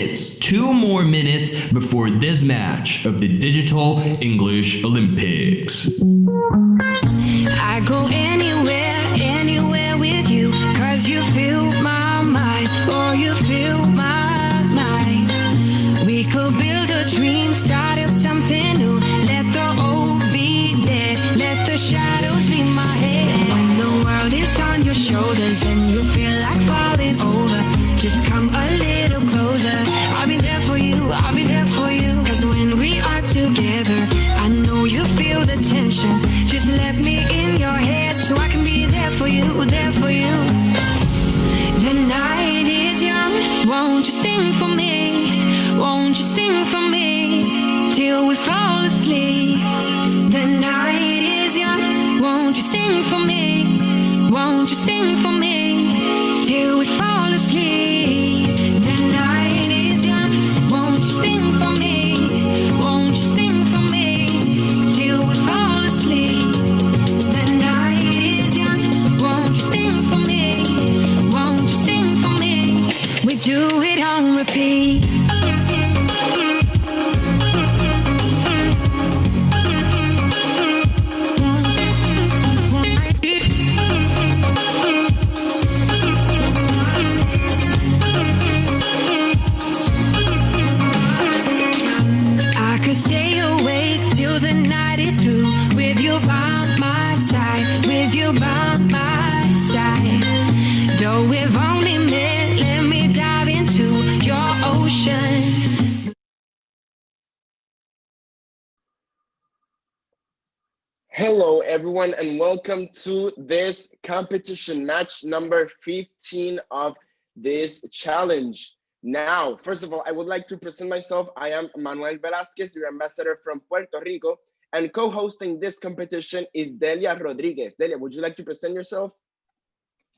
It's 2 more minutes before this match of the Digital English Olympics. I go anywhere with you, 'cause you fill my mind, or you fill my mind. We could build a dream, start up something new, let the old be dead, let the shadows leave my head. When the world is on your shoulders and you feel like falling over, just come a little closer. I'll be there for you, I'll be there for you. 'Cause when we are together, I know you feel the tension. Just let me in your head so I can be there for you, there for you. The night is young, won't you sing for me? Won't you sing for me till we fall asleep? The night is young, won't you sing for me? Won't you sing for me till we fall asleep? The night is young, won't you sing for me? Won't you sing for me till we fall asleep? The night is young, won't you sing for me? Won't you sing for me? We do it on repeat. Stay awake till the night is through, with you by my side, with you by my side. Though we've only met, let me dive into your ocean. Hello everyone, and welcome to this competition, match number 15 of this challenge. Now, first of all, I would like to present myself. I am Manuel Velázquez, your ambassador from Puerto Rico, and co-hosting this competition is Delia Rodriguez. Delia, would you like to present yourself?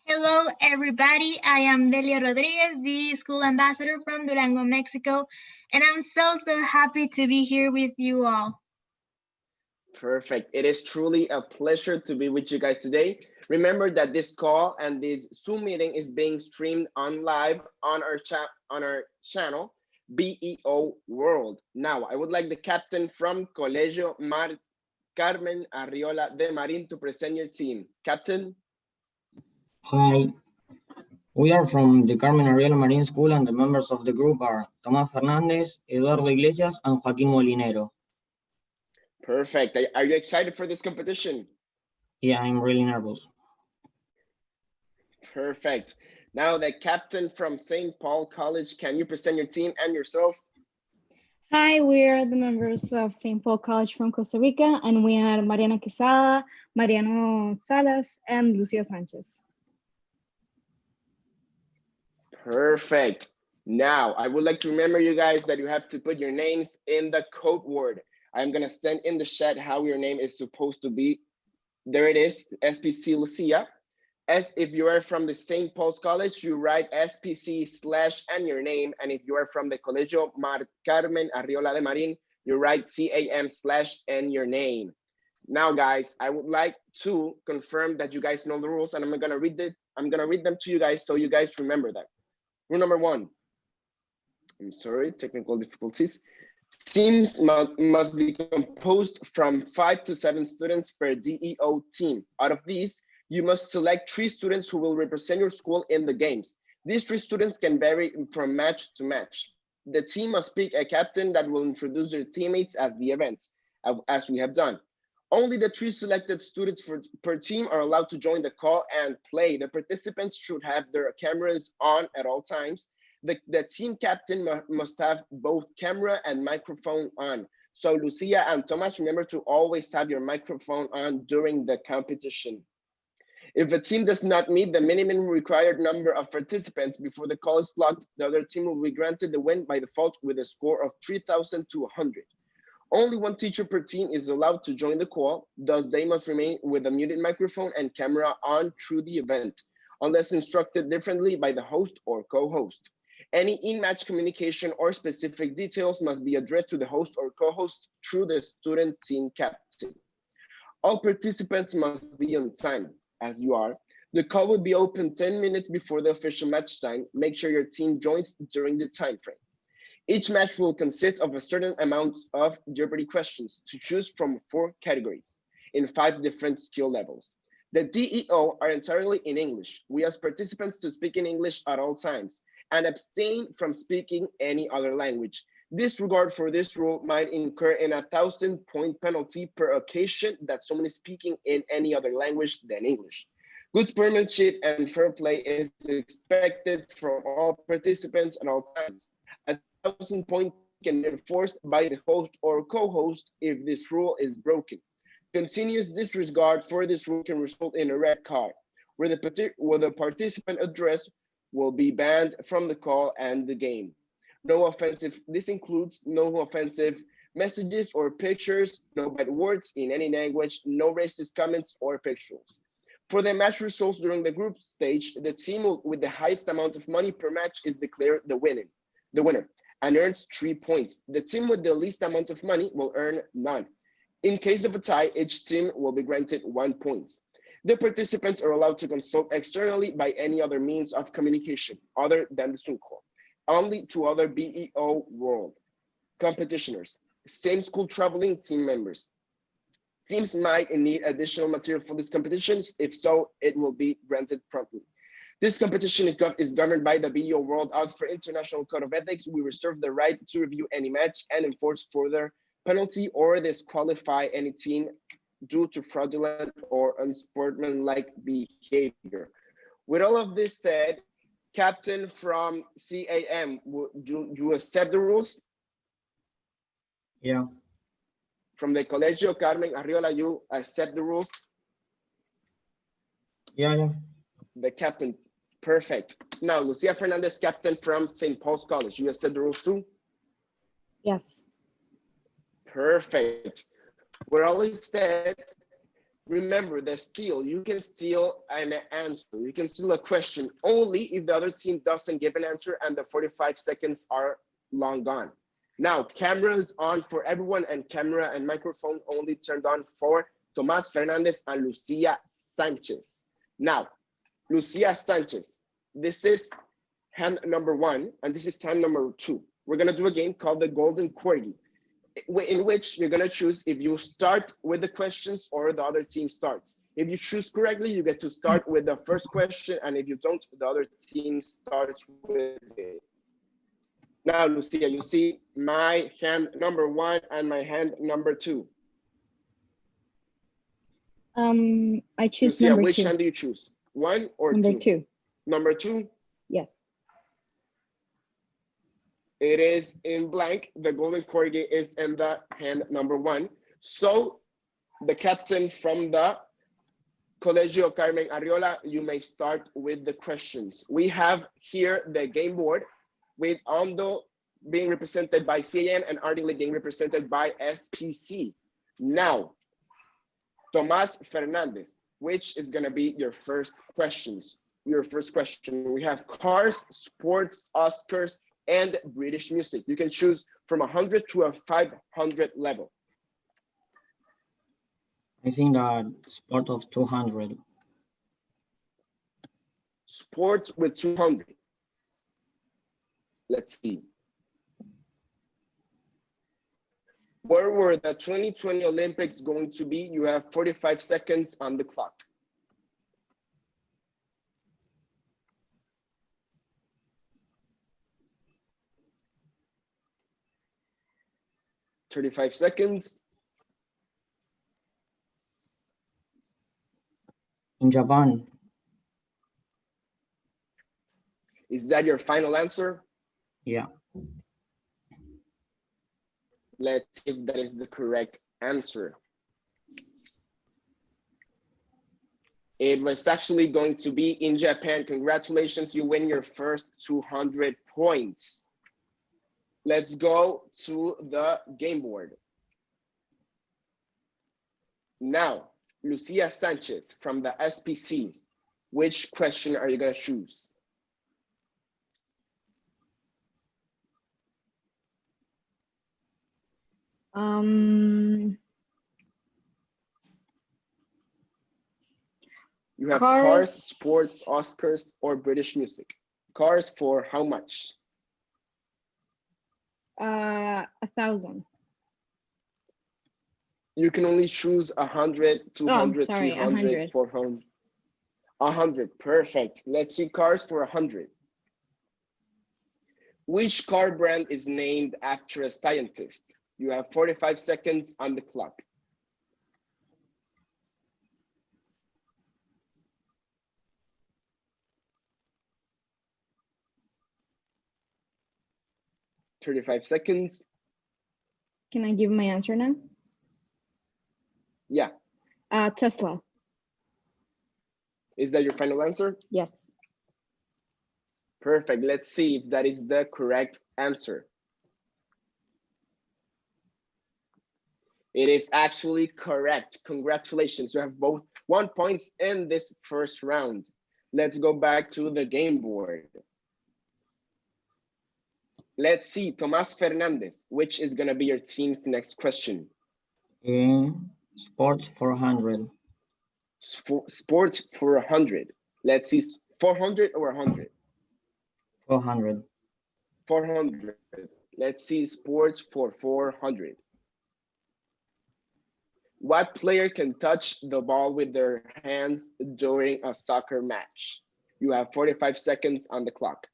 Hello, everybody. I am Delia Rodriguez, the school ambassador from Durango, Mexico, and I'm so happy to be here with you all. Perfect. It is truly a pleasure to be with you guys today. Remember that this call and this Zoom meeting is being streamed on live on our channel, BEO World. Now, I would like the captain from Colegio Mar Carmen Arriola de Marin to present your team. Captain? Hi, we are from the Carmen Arriola Marine School, and the members of the group are Tomás Fernández, Eduardo Iglesias, and Joaquín Molinero. Perfect. Are you excited for this competition? Yeah, I'm really nervous. Perfect. Now, the captain from St. Paul College, can you present your team and yourself? Hi, we are the members of St. Paul College from Costa Rica, and we are Mariana Quesada, Mariano Salas, and Lucia Sanchez. Perfect. Now, I would like to remember you guys that you have to put your names in the code word. I'm going to send in the chat how your name is supposed to be. There it is, SPC Lucia. As if you are from the St. Paul's College, you write SPC / and your name. And if you are from the Colegio Mar Carmen Arriola de Marin, you write CAM / and your name. Now, guys, I would like to confirm that you guys know the rules, and I'm gonna read them to you guys so you guys remember that. Rule number 1. I'm sorry, technical difficulties. Teams must be composed from 5 to 7 students per DEO team. Out of these, you must select 3 students who will represent your school in the games. These 3 students can vary from match to match. The team must pick a captain that will introduce their teammates at the events, as we have done. Only the 3 selected students per team are allowed to join the call and play. The participants should have their cameras on at all times. The team captain must have both camera and microphone on. So Lucia and Thomas, remember to always have your microphone on during the competition. If a team does not meet the minimum required number of participants before the call is locked, the other team will be granted the win by default with a score of 3,000 to 100. Only 1 teacher per team is allowed to join the call, thus they must remain with a muted microphone and camera on through the event, unless instructed differently by the host or co-host. Any in-match communication or specific details must be addressed to the host or co-host through the student team captain. All participants must be on time, as you are. The call will be open 10 minutes before the official match time. Make sure your team joins during the time frame. Each match will consist of a certain amount of Jeopardy questions to choose from 4 categories in 5 different skill levels. The DEO are entirely in English. We ask participants to speak in English at all times and abstain from speaking any other language. Disregard for this rule might incur in a 1,000-point penalty per occasion that someone is speaking in any other language than English. Good sportsmanship and fair play is expected from all participants at all times. A 1,000-point can be enforced by the host or co-host if this rule is broken. Continuous disregard for this rule can result in a red card, where the participant address will be banned from the call and the game. This includes no offensive messages or pictures, no bad words in any language, no racist comments or pictures. For the match results during the group stage, the team with the highest amount of money per match is declared the winner and earns 3 points. The team with the least amount of money will earn none. In case of a tie, each team will be granted 1 point. The participants are allowed to consult externally by any other means of communication other than the Zoom call, only to other BEO World competitioners, same school traveling team members. Teams might need additional material for these competitions. If so, it will be granted promptly. This competition is governed by the BEO World Oxford International Code of Ethics. We reserve the right to review any match and enforce further penalty or disqualify any team due to fraudulent or unsportsmanlike behavior. With all of this said, Captain from CAM, do you accept the rules? Yeah. From the Colegio Carmen Arriola, you accept the rules? Yeah. The captain, perfect. Now, Lucia Fernandez, captain from St. Paul's College, you accept the rules too? Yes. Perfect. We're always said, remember that you can steal an answer. You can steal a question only if the other team doesn't give an answer and the 45 seconds are long gone. Now, cameras on for everyone and camera and microphone only turned on for Tomas Fernandez and Lucia Sanchez. Now, Lucia Sanchez, this is hand number 1 and this is hand number 2. We're gonna do a game called the Golden Corgi, in which you're gonna choose if you start with the questions or the other team starts. If you choose correctly, you get to start with the first question, and if you don't, the other team starts with it. Now, Lucia, you see my hand number 1 and my hand number 2. I choose Lucia, number which 2. hand do you choose? 1 or Number 2? 2. Number 2? Yes. It is in blank. The Golden Corgi is in the hand number 1. So the captain from the Colegio Carmen Arriola, you may start with the questions. We have here the game board with Ondo being represented by CAN and Ardingly being represented by SPC. Now, Tomas Fernandez, which is gonna be your first questions? Your first question, we have cars, sports, Oscars, and British music. You can choose from 100 to a 500 level. I think that sport of 200. Sports with 200. Let's see. Where were the 2020 Olympics going to be? You have 45 seconds on the clock. $35 seconds. In Japan. Is that your final answer? Yeah. Let's see if that is the correct answer. It was actually going to be in Japan. Congratulations, you win your first 200 points. Let's go to the game board. Now, Lucia Sanchez from the SPC, which question are you gonna choose? You have cars, sports, Oscars, or British music. Cars for how much? 1,000. You can only choose 100, 200, sorry, 300, 100. 400. 100, perfect. Let's see cars for 100. Which car brand is named after a scientist? You have 45 seconds on the clock. $35 seconds. Can I give my answer now? Yeah. Tesla. Is that your final answer? Yes. Perfect. Let's see if that is the correct answer. It is actually correct. Congratulations. You have both 1 point in this first round. Let's go back to the game board. Let's see, Tomas Fernandez, which is going to be your team's next question? Sports 400. Sports for 100. Let's see, 400 or 100? 400. 400. Let's see, sports for 400. What player can touch the ball with their hands during a soccer match? You have 45 seconds on the clock.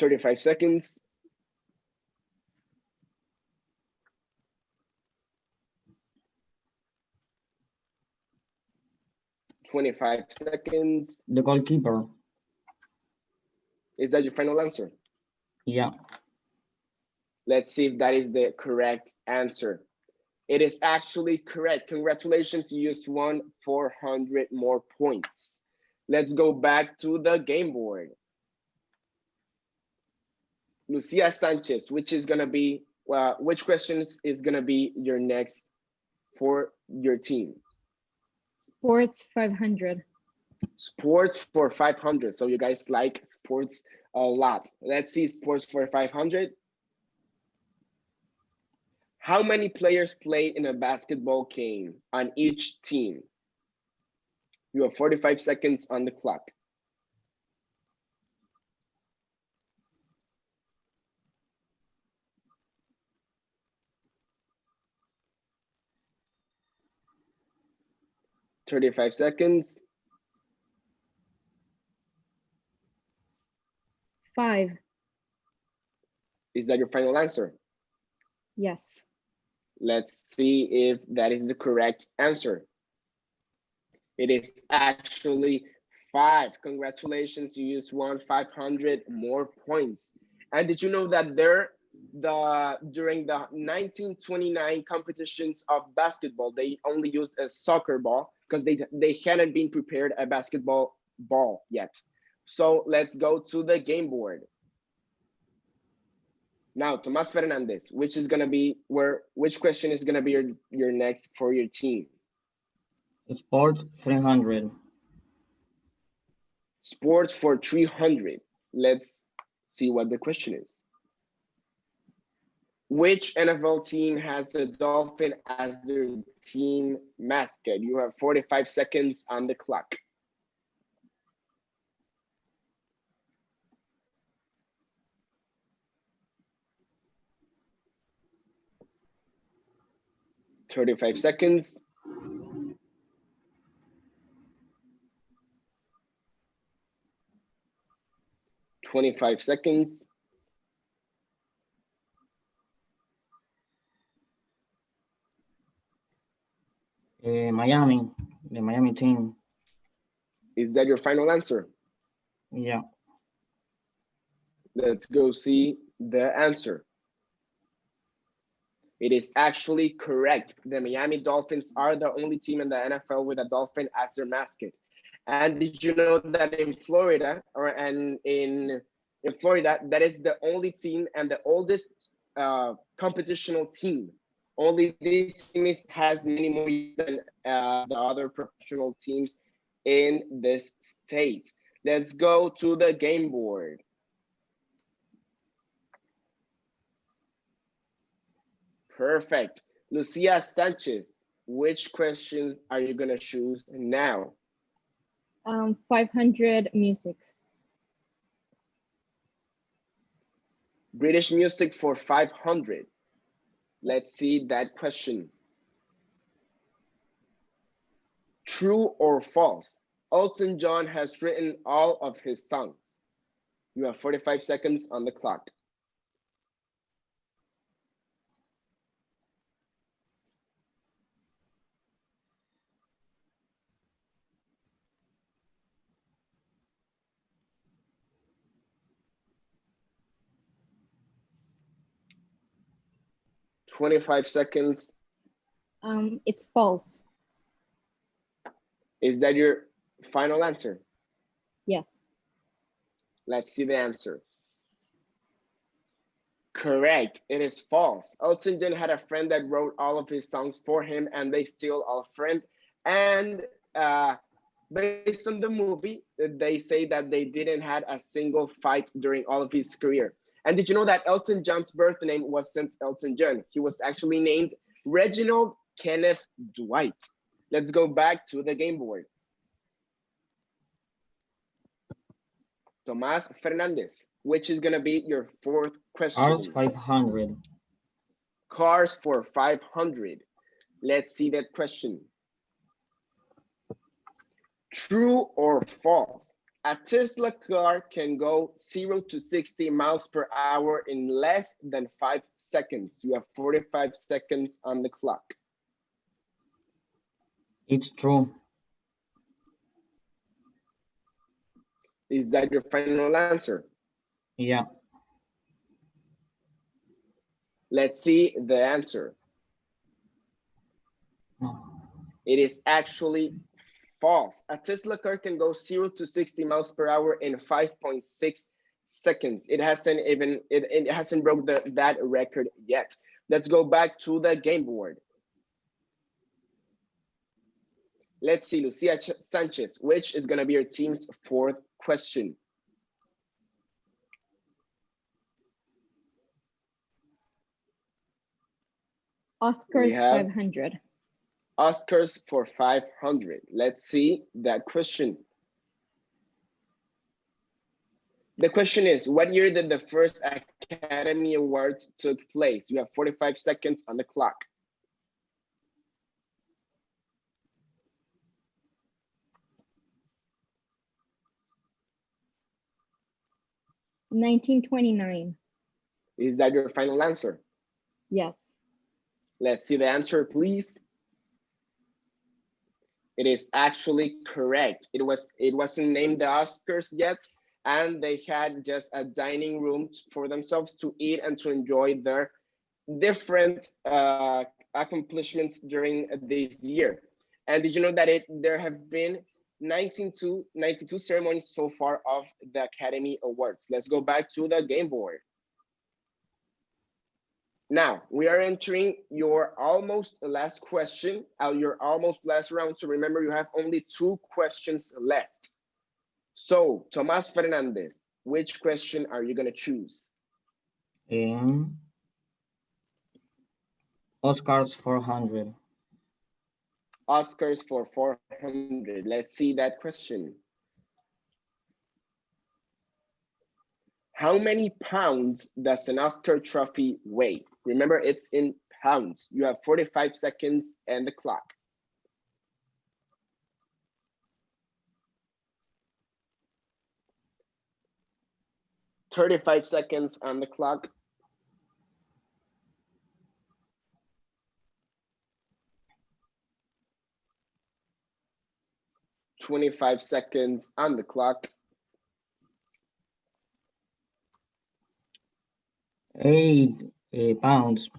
$35 seconds. $25 seconds. The goalkeeper. Is that your final answer? Yeah. Let's see if that is the correct answer. It is actually correct. Congratulations, you just won 400 more points. Let's go back to the game board. Lucia Sanchez, which questions is gonna be your next for your team? Sports 500. Sports for 500. So you guys like sports a lot. Let's see sports for 500. How many players play in a basketball game on each team? You have 45 seconds on the clock. $35 seconds. 5. Is that your final answer? Yes. Let's see if that is the correct answer. It is actually 5. Congratulations, you just won 500 more points. And did you know that during the 1929 competitions of basketball, they only used a soccer ball because they hadn't been prepared a basketball ball yet. So let's go to the game board. Now, Tomas Fernandez, which question is gonna be your next for your team? Sports 300. Sports for 300. Let's see what the question is. Which NFL team has a dolphin as their team mascot? You have 45 seconds on the clock. $35 seconds. $25 seconds. Miami, the Miami team. Is that your final answer? Yeah. Let's go see the answer. It is actually correct. The Miami Dolphins are the only team in the NFL with a dolphin as their mascot. And did you know that in Florida, in Florida, that is the only team and the oldest competitional team. Only this team has many more years than the other professional teams in this state. Let's go to the game board. Perfect. Lucia Sanchez, which questions are you gonna choose now? 500 music. British music for 500. Let's see that question. True or false? Elton John has written all of his songs. You have 45 seconds on the clock. $25 seconds. It's false. Is that your final answer? Yes. Let's see the answer. Correct. It is false. Elton John had a friend that wrote all of his songs for him, and they still are a friend. And based on the movie, they say that they didn't had a single fight during all of his career. And did you know that Elton John's birth name was since Elton John? He was actually named Reginald Kenneth Dwight. Let's go back to the game board. Tomás Fernandez, which is gonna be your fourth question? Cars 500. Cars for 500. Let's see that question. True or false? A Tesla car can go 0 to 60 miles per hour in less than 5 seconds. You have 45 seconds on the clock. It's true. Is that your final answer? Yeah. Let's see the answer. It is actually false. A Tesla car can go 0 to 60 miles per hour in 5.6 seconds. It hasn't broke that record yet. Let's go back to the game board. Let's see, Lucia Sanchez, which is gonna be your team's fourth question. Oscars 500. Oscars for 500. Let's see that question. The question is, what year did the first Academy Awards took place? You have 45 seconds on the clock. $1929. Is that your final answer? Yes. Let's see the answer, please. It is actually correct. It wasn't named the Oscars yet, and they had just a dining room for themselves to eat and to enjoy their different accomplishments during this year. And did you know that there have been 92 ceremonies so far of the Academy Awards? Let's go back to the game board. Now, we are entering your almost last question, your almost last round. So remember, you have only 2 questions left. So, Tomás Fernandez, which question are you gonna choose? Oscars 400. Oscars for 400. Let's see that question. How many pounds does an Oscar trophy weigh? Remember, it's in pounds. You have 45 seconds and the clock. $35 seconds on the clock. $25 seconds on the clock. 8 pounds.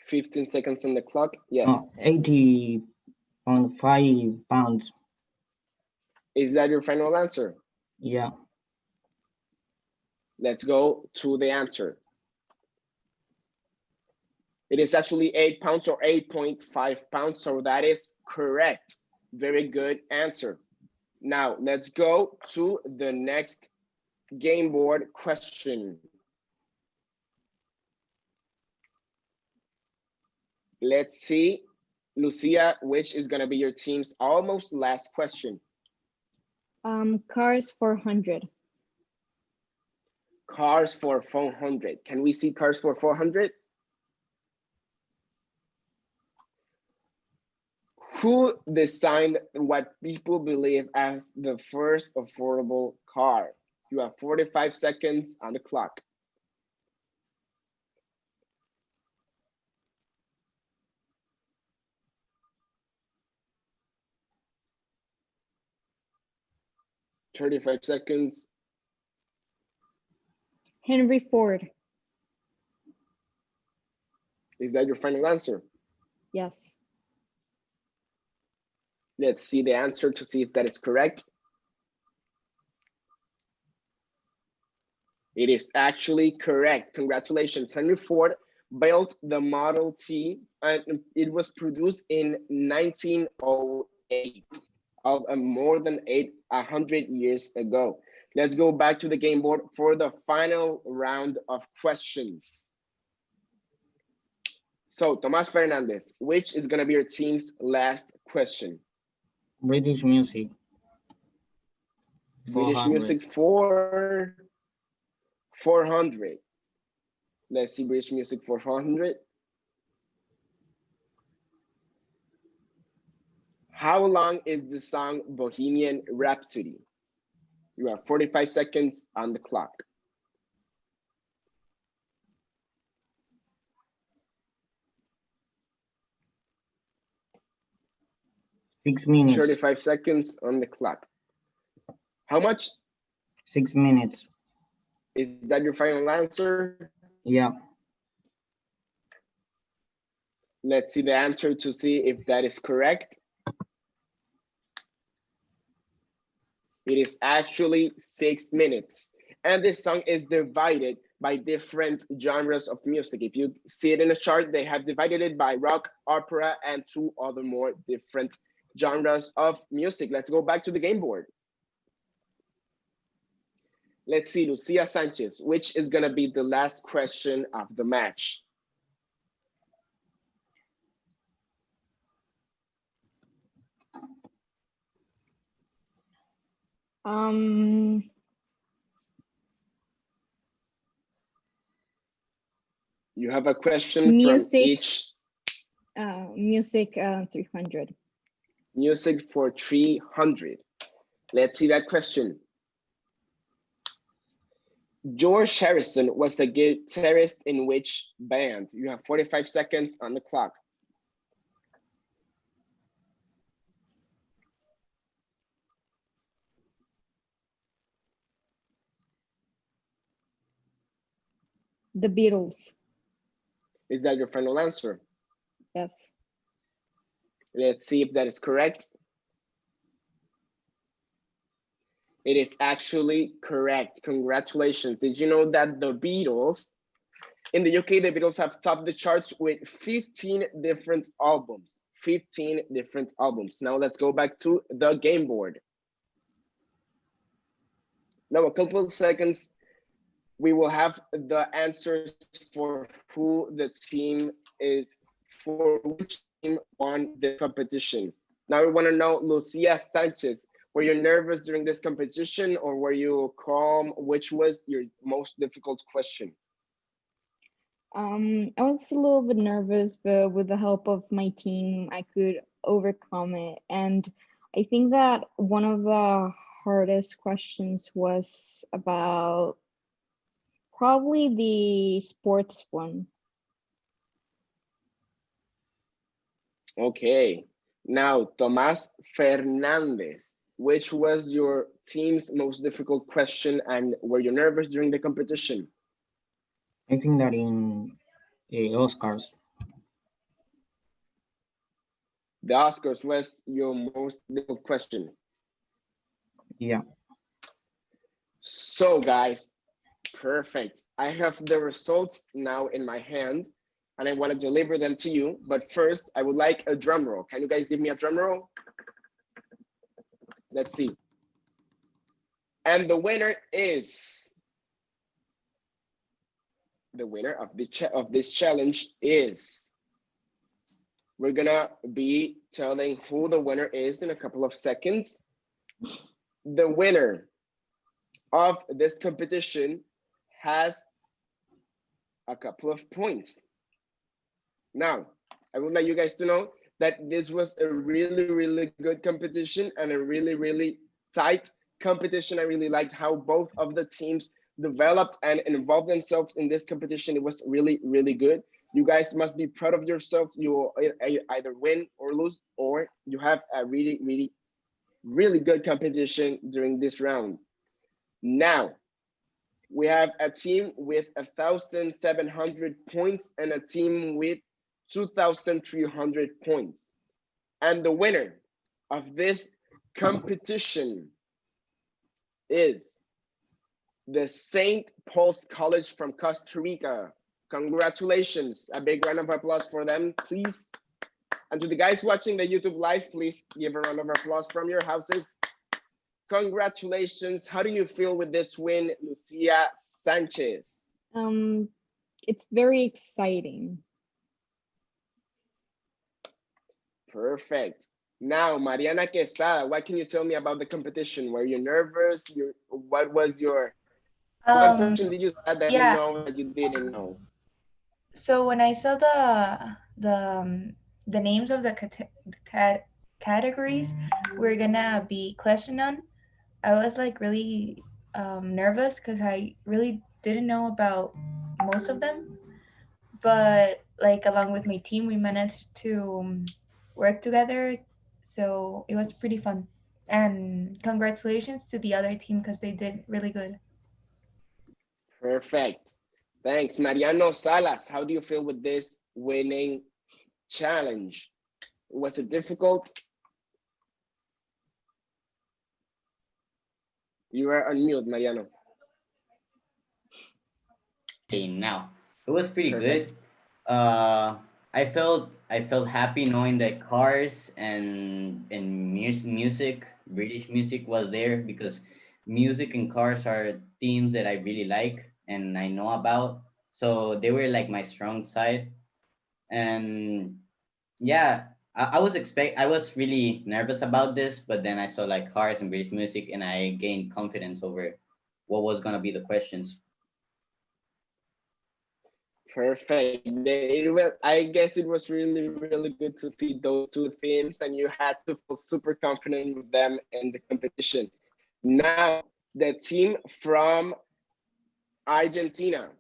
15 seconds on the clock. Yes. 80.5 pounds. Is that your final answer? Yeah. Let's go to the answer. It is actually 8 pounds or 8.5 pounds. So that is correct. Very good answer. Now let's go to the next game board question. Let's see Lucia, which is gonna be your team's almost last question? Cars 400. Cars for 400. Can we see Cars for 400? Who designed what people believe as the first affordable car? You have 45 seconds on the clock. Thirty-five seconds. Henry Ford. Is that your final answer? Yes. Let's see the answer to see if that is correct. It is actually correct. Congratulations. Henry Ford built the Model T and it was produced in 1908, of more than 100 years ago. Let's go back to the game board for the final round of questions. So, Tomás Fernandez, which is gonna be your team's last question? British music. British 400. music for 400. Let's see British music for 400. How long is the song Bohemian Rhapsody? You have 45 seconds on the clock. Six minutes. 35 seconds on the clock. How much? 6 minutes. Is that your final answer? Yeah. Let's see the answer to see if that is correct. It is actually 6 minutes. And this song is divided by different genres of music. If you see it in the chart, they have divided it by rock, opera, and 2 other more different genres of music. Let's go back to the game board. Let's see, Lucia Sanchez, which is gonna be the last question of the match? You have a question Music. from each. Music 300. Music for 300. Let's see that question. George Harrison was a guitarist in which band? You have 45 seconds on the clock. The Beatles. Is that your final answer? Yes. Let's see if that is correct. It is actually correct. Congratulations. Did you know that the Beatles, in the UK, the Beatles have topped the charts with 15 different albums. 15 different albums. Now let's go back to the game board. Now, a couple of seconds, we will have the answers for who the team is, for which team won the competition. Now we want to know, Lucia Sanchez, were you nervous during this competition or were you calm? Which was your most difficult question? I was a little bit nervous, but with the help of my team, I could overcome it. And I think that one of the hardest questions was about probably the sports one. Okay, now Tomás Fernandez, which was your team's most difficult question and were you nervous during the competition? I think that in Oscars. The Oscars was your most difficult question. Yeah. So guys, perfect. I have the results now in my hand and I want to deliver them to you. But first, I would like a drum roll. Can you guys give me a drum roll? Let's see. And the winner is, the winner of this challenge is We're gonna be telling who the winner is in a couple of seconds. The winner of this competition has a couple of points. Now, I would like you guys to know that this was a really, really good competition and a really, really tight competition. I really liked how both of the teams developed and involved themselves in this competition. It was really, really good. You guys must be proud of yourselves. You will either win or lose, or you have a really, really, really good competition during this round. Now, we have a team with 1,700 points and a team with 2,300 points. And the winner of this competition is the St. Paul's College from Costa Rica. Congratulations. A big round of applause for them, please. And to the guys watching the YouTube live, please give a round of applause from your houses. Congratulations. How do you feel with this win, Lucia Sanchez? It's very exciting. Perfect. Now, Mariana Quesada, what can you tell me about the competition? Were you nervous? What was your, what question did you have that you know that you didn't know? So when I saw the names of the categories we're gonna be questioned on, I was like really nervous because I really didn't know about most of them. But like along with my team, we managed to work together, so it was pretty fun. And congratulations to the other team because they did really good. Perfect. Thanks. Mariano Salas, how do you feel with this winning challenge? Was it difficult? You are on mute, Mariano. Okay, now it was pretty Perfect. good. I felt happy knowing that cars and music, British music was there, because music and cars are themes that I really like and I know about. So they were like my strong side. And yeah, I was really nervous about this, but then I saw like cars and British music and I gained confidence over what was gonna be the questions. Perfect. I guess it was really, really good to see those two themes, and you had to feel super confident with them in the competition. Now, the team from Argentina,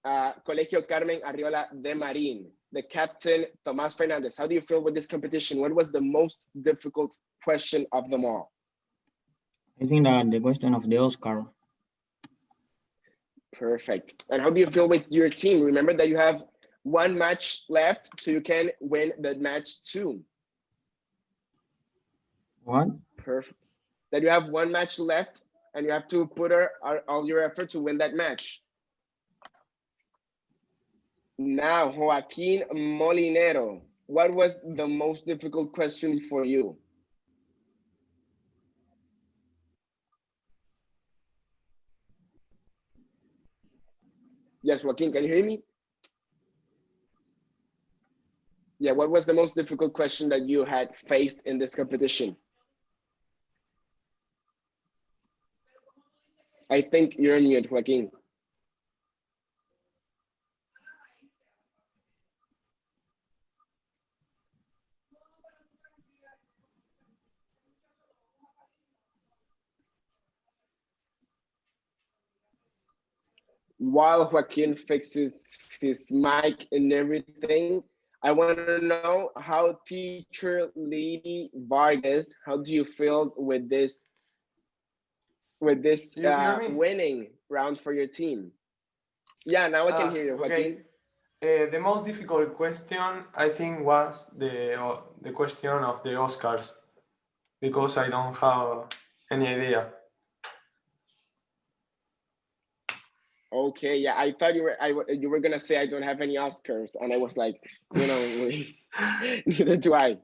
Colegio Carmen Arriola de Marin, the captain, Tomás Fernandez. How do you feel with this competition? What was the most difficult question of them all? I think that the question of the Oscar. Perfect. And how do you feel with your team? Remember that you have one match left, so you can win the match too. What? Perfect. That you have one match left and you have to put all your effort to win that match. Now, Joaquin Molinero, what was the most difficult question for you? Yes, Joaquin, can you hear me? Yeah, what was the most difficult question that you had faced in this competition? I think you're on mute, Joaquin. While Joaquin fixes his mic and everything, I want to know how teacher Lady Vargas, how do you feel with this winning round for your team? Yeah, now I can hear you, Joaquin. Okay. The most difficult question, I think, was the question of the Oscars, because I don't have any idea. Okay, yeah, I thought you were gonna say I don't have any Oscars, and I was like, you know, neither do I.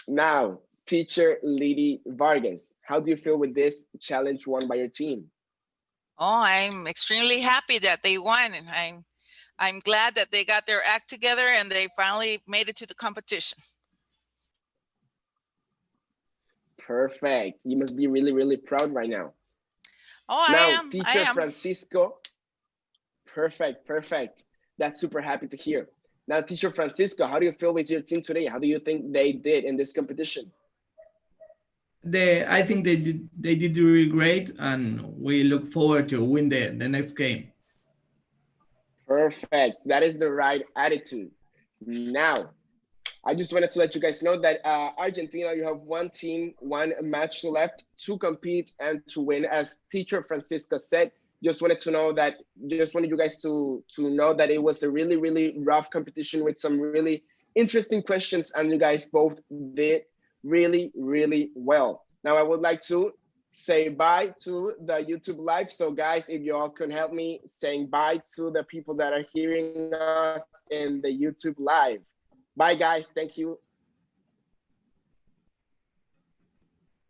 Now, teacher Lady Vargas, how do you feel with this challenge won by your team? Oh, I'm extremely happy that they won, and I'm glad that they got their act together and they finally made it to the competition. Perfect. You must be really, really proud right now. Oh, Now, I teacher am. Francisco. Perfect, perfect. That's super happy to hear. Now, teacher Francisco, how do you feel with your team today? How do you think they did in this competition? I think they did really great, and we look forward to win the next game. Perfect. That is the right attitude. Now, I just wanted to let you guys know that Argentina, you have one team, one match left to compete and to win. As teacher Francisco said, just wanted you guys to know that it was a really, really rough competition with some really interesting questions, and you guys both did really, really well. Now I would like to say bye to the YouTube live. So guys, if you all could help me saying bye to the people that are hearing us in the YouTube live. Bye guys, thank you.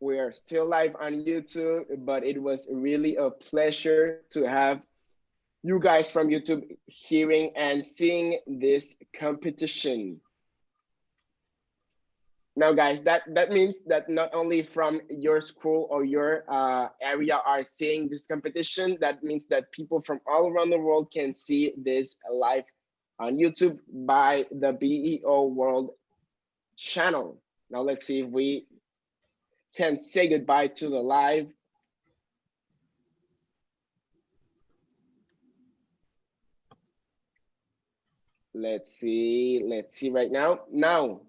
We are still live on YouTube, but it was really a pleasure to have you guys from YouTube hearing and seeing this competition. Now guys, that means that not only from your school or your area are seeing this competition, that means that people from all around the world can see this live on YouTube by the BEO World channel. Now let's see if we can say goodbye to the live. Let's see right now. Now,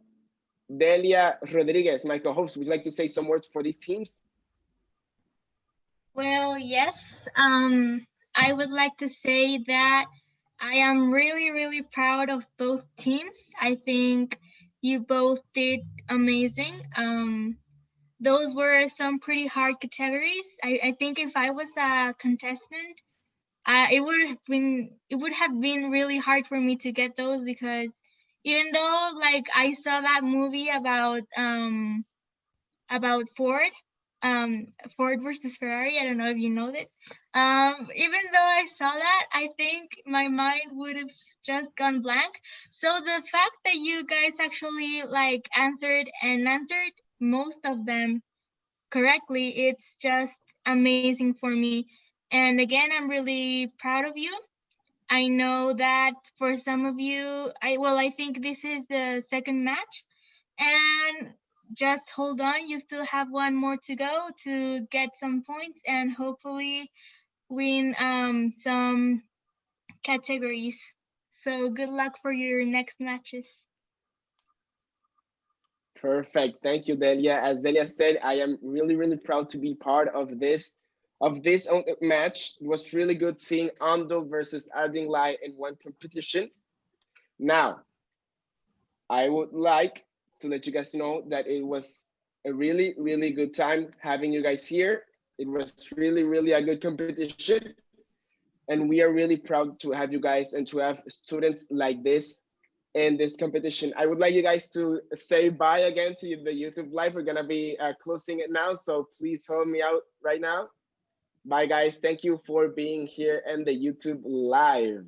Delia Rodriguez, my co-host, would you like to say some words for these teams? Well, yes. I would like to say that I am really, really proud of both teams. I think you both did amazing. Those were some pretty hard categories. I think if I was a contestant, it would have been really hard for me to get those, because even though like I saw that movie about Ford, Ford versus Ferrari. I don't know if you know that. Even though I saw that, I think my mind would have just gone blank. So the fact that you guys actually like answered most of them correctly, it's just amazing for me. And again, I'm really proud of you. I know that for some of you, I think this is the second match, and just hold on, you still have one more to go to get some points and hopefully win some categories. So good luck for your next matches. Perfect. Thank you, Delia. As Delia said, I am really, really proud to be part of this match. It was really good seeing Ando versus Adinglai in one competition. Now, I would like to let you guys know that it was a really, really good time having you guys here. It was really, really a good competition. And we are really proud to have you guys and to have students like this in this competition. I would like you guys to say bye again to the YouTube live. We're gonna be closing it now, so please help me out right now. Bye guys, thank you for being here in the YouTube live.